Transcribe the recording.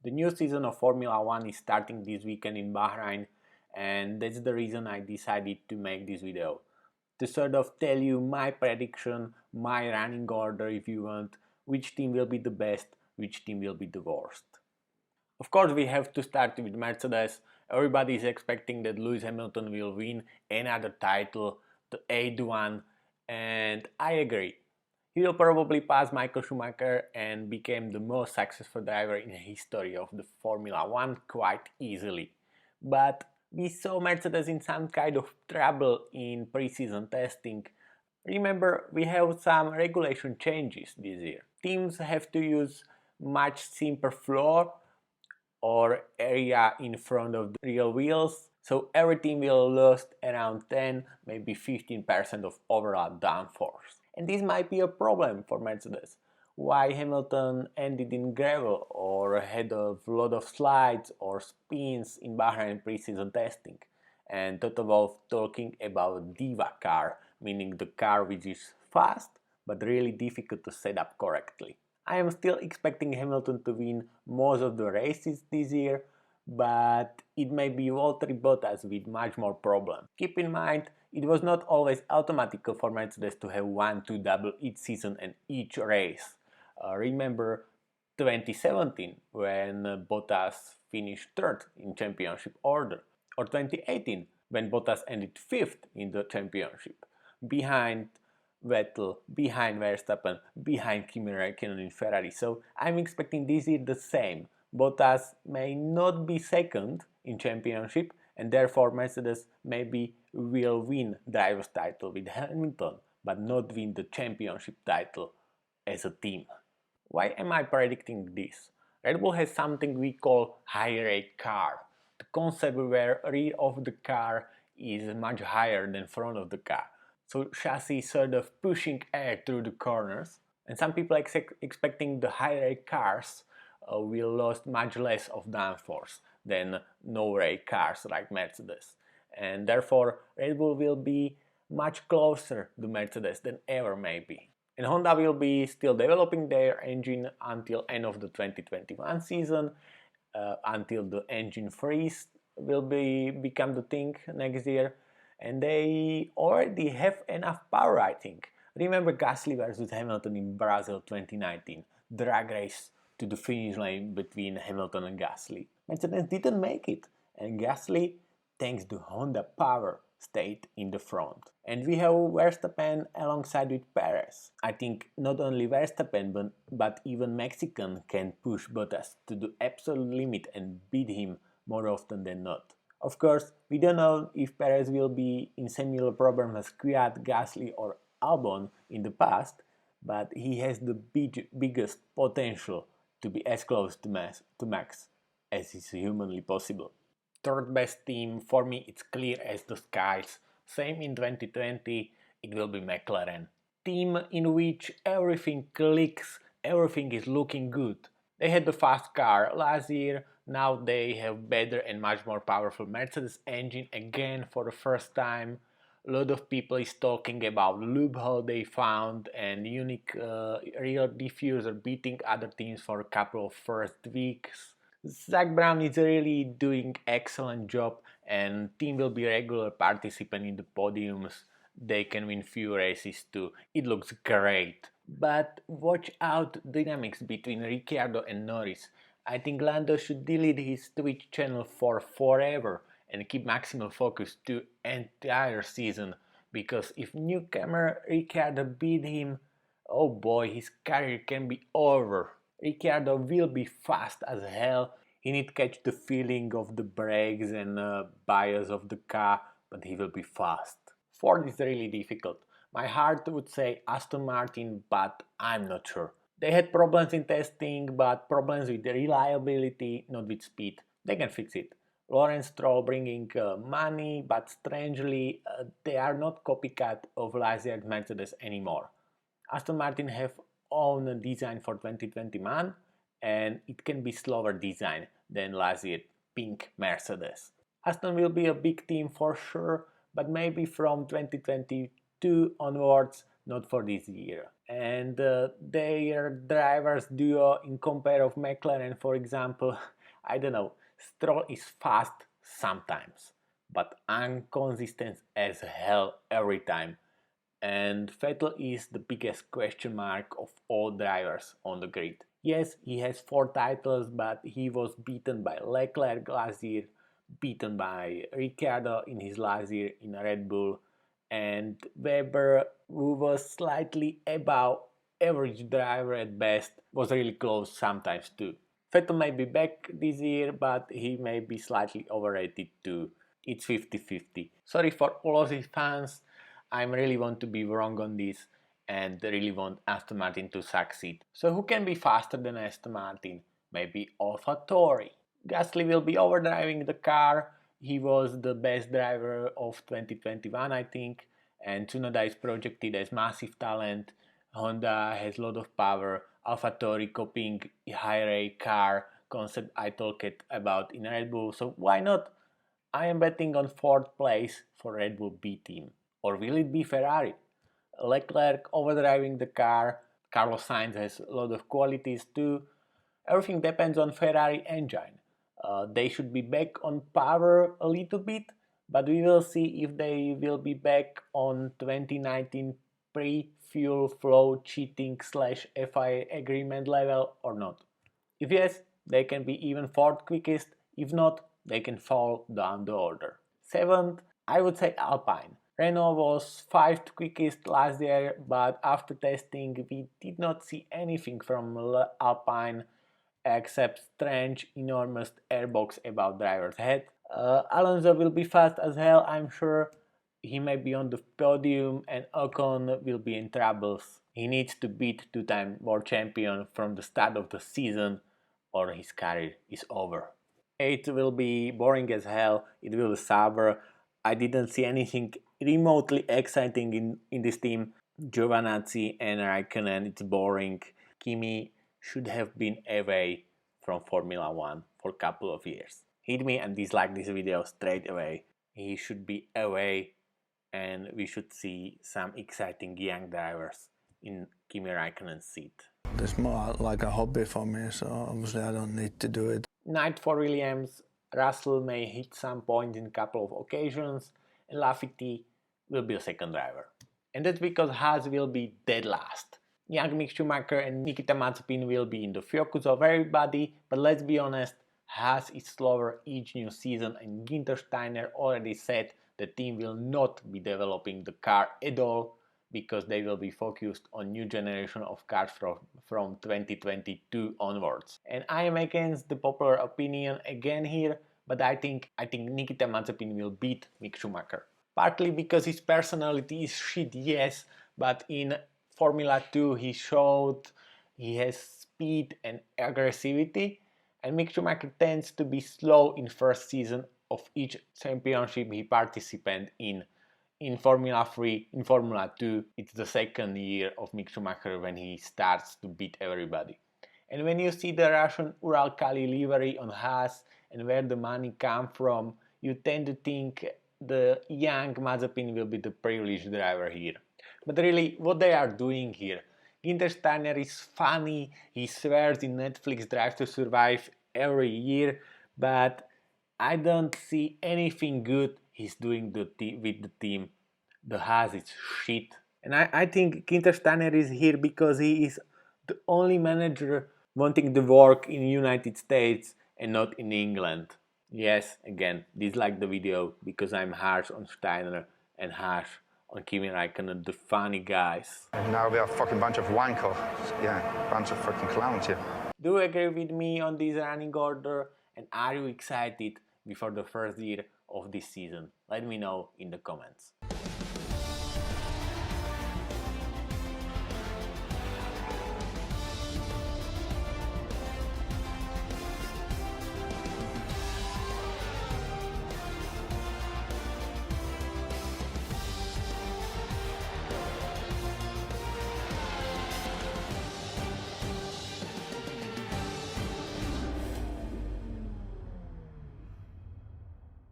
The new season of Formula One is starting this weekend in Bahrain, and that's the reason I decided to make this video. To sort of tell you my prediction, my running order if you want, which team will be the best, which team will be the worst. Of course, we have to start with Mercedes. Everybody is expecting that Lewis Hamilton will win another title, the 8th one, and I agree. He will probably pass Michael Schumacher and became the most successful driver in the history of the Formula One quite easily. But we saw Mercedes in some kind of trouble in pre-season testing. Remember, we have some regulation changes this year. Teams have to use much simpler floor or area in front of the real wheels, so every team will lose around 10, maybe 15% of overall downforce. And this might be a problem for Mercedes. Why Hamilton ended in gravel or had a lot of slides or spins in Bahrain pre-season testing. And Toto Wolff talking about diva car, meaning the car which is fast but really difficult to set up correctly. I am still expecting Hamilton to win most of the races this year, but it may be Valtteri Bottas with much more problems. Keep in mind, it was not always automatic for Mercedes to have 1-2 double each season and each race. Remember 2017 when Bottas finished third in championship order, or 2018 when Bottas ended fifth in the championship, behind Vettel, behind Verstappen, behind Kimi Räikkönen in Ferrari. So I'm expecting this year the same. Bottas may not be second in championship, and therefore Mercedes maybe will win driver's title with Hamilton, but not win the championship title as a team. Why am I predicting this? Red Bull has something we call high rake car. The concept where rear of the car is much higher than front of the car. So chassis sort of pushing air through the corners, and some people expecting the high rake cars will lose much less of downforce than no rake cars like Mercedes, and therefore Red Bull will be much closer to Mercedes than ever maybe. And Honda will be still developing their engine until end of the 2021 season, until the engine freeze will become the thing next year. And they already have enough power, I think. Remember Gasly versus Hamilton in Brazil 2019, drag race to the finish line between Hamilton and Gasly. Mercedes didn't make it, and Gasly, thanks to Honda power, stayed in the front. And we have Verstappen alongside with Perez. I think not only Verstappen but even Mexican can push Bottas to the absolute limit and beat him more often than not. Of course, we don't know if Perez will be in similar problem as Kvyat, Gasly or Albon in the past, but he has the biggest potential to be as close to Max as is humanly possible. Third best team, for me it's clear as the skies. Same in 2020, it will be McLaren. Team in which everything clicks, everything is looking good. They had the fast car last year, now they have better and much more powerful Mercedes engine again for the first time. A lot of people is talking about loophole they found and unique rear diffuser beating other teams for a couple of first weeks. Zach Brown is really doing excellent job and team will be regular participant in the podiums. They can win few races too. It looks great. But watch out dynamics between Ricciardo and Norris. I think Lando should delete his Twitch channel for forever and keep maximal focus to entire season, because if newcomer Ricciardo beat him, oh boy, his career can be over. Ricciardo will be fast as hell. He need to catch the feeling of the brakes and bias of the car, but he will be fast. Ford is really difficult. My heart would say Aston Martin, but I'm not sure. They had problems in testing, but problems with the reliability, not with speed. They can fix it. Lawrence Stroll bringing money, but strangely, they are not copycat of last year's Mercedes anymore. Aston Martin have own design for 2021, and it can be slower design than last year pink Mercedes. Aston will be a big team for sure, but maybe from 2022 onwards, not for this year. and their drivers duo in compare of McLaren, for example, I don't know, Stroll is fast sometimes, but inconsistent as hell every time. And Vettel is the biggest question mark of all drivers on the grid. Yes, he has 4 titles, but he was beaten by Leclerc last year, beaten by Ricciardo in his last year in Red Bull, and Weber, who was slightly above average driver at best, was really close sometimes too. Vettel may be back this year, but he may be slightly overrated too. It's 50-50. Sorry for all of the fans, I really want to be wrong on this and really want Aston Martin to succeed. So who can be faster than Aston Martin? Maybe AlphaTauri. Gasly will be overdriving the car. He was the best driver of 2021, I think, and Tsunoda is projected as massive talent. Honda has a lot of power. AlphaTauri copying high car concept I talked about in Red Bull, so why not? I am betting on 4th place for Red Bull B team. Or will it be Ferrari? Leclerc overdriving the car. Carlos Sainz has a lot of qualities too. Everything depends on Ferrari engine. They should be back on power a little bit, but we will see if they will be back on 2019 pre-fuel flow cheating / FIA agreement level or not. If yes, they can be even 4th quickest. If not, they can fall down the order. 7th, I would say Alpine. Renault was 5th quickest last year, but after testing we did not see anything from Alpine except strange enormous airbox above driver's head. Alonso will be fast as hell, I'm sure. He may be on the podium and Ocon will be in troubles. He needs to beat 2-time world champion from the start of the season or his career is over. 8 will be boring as hell, it will be Sauber. I didn't see anything remotely exciting in this team. Giovinazzi and Raikkonen, it's boring. Kimi should have been away from Formula 1 for a couple of years. Hit me and dislike this video straight away. He should be away and we should see some exciting young drivers in Kimi Raikkonen's seat. It's more like a hobby for me, so obviously I don't need to do it. 9th for Williams, Russell may hit some point in a couple of occasions, and Lafferty will be a 2nd driver. And that's because Haas will be dead last. Young Mick Schumacher and Nikita Mazepin will be in the focus of everybody, but let's be honest, Haas is slower each new season and Günther Steiner already said the team will not be developing the car at all because they will be focused on new generation of cars from 2022 onwards. And I am against the popular opinion again here, but I think Nikita Mazepin will beat Mick Schumacher. Partly because his personality is shit, yes, but in Formula 2 he showed he has speed and aggressivity, and Mick Schumacher tends to be slow in first season of each championship he participates in. In Formula 3, in Formula 2, it's the 2nd year of Mick Schumacher when he starts to beat everybody. And when you see the Russian Ural-Kali livery on Haas and where the money comes from, you tend to think the young Mazepin will be the privileged driver here. But really, what they are doing here? Günther Steiner is funny, he swears in Netflix Drive to Survive every year, but I don't see anything good he's doing with the team. The Haas is shit. And I think Günther Steiner is here because he is the only manager wanting to work in the United States and not in England. Yes, again, dislike the video because I'm harsh on Steiner and harsh on Kimi Raikkonen, the funny guys. And now we are a fucking bunch of wankers. Yeah, bunch of fucking clowns here. Do you agree with me on this running order? And are you excited before the first year of this season? Let me know in the comments.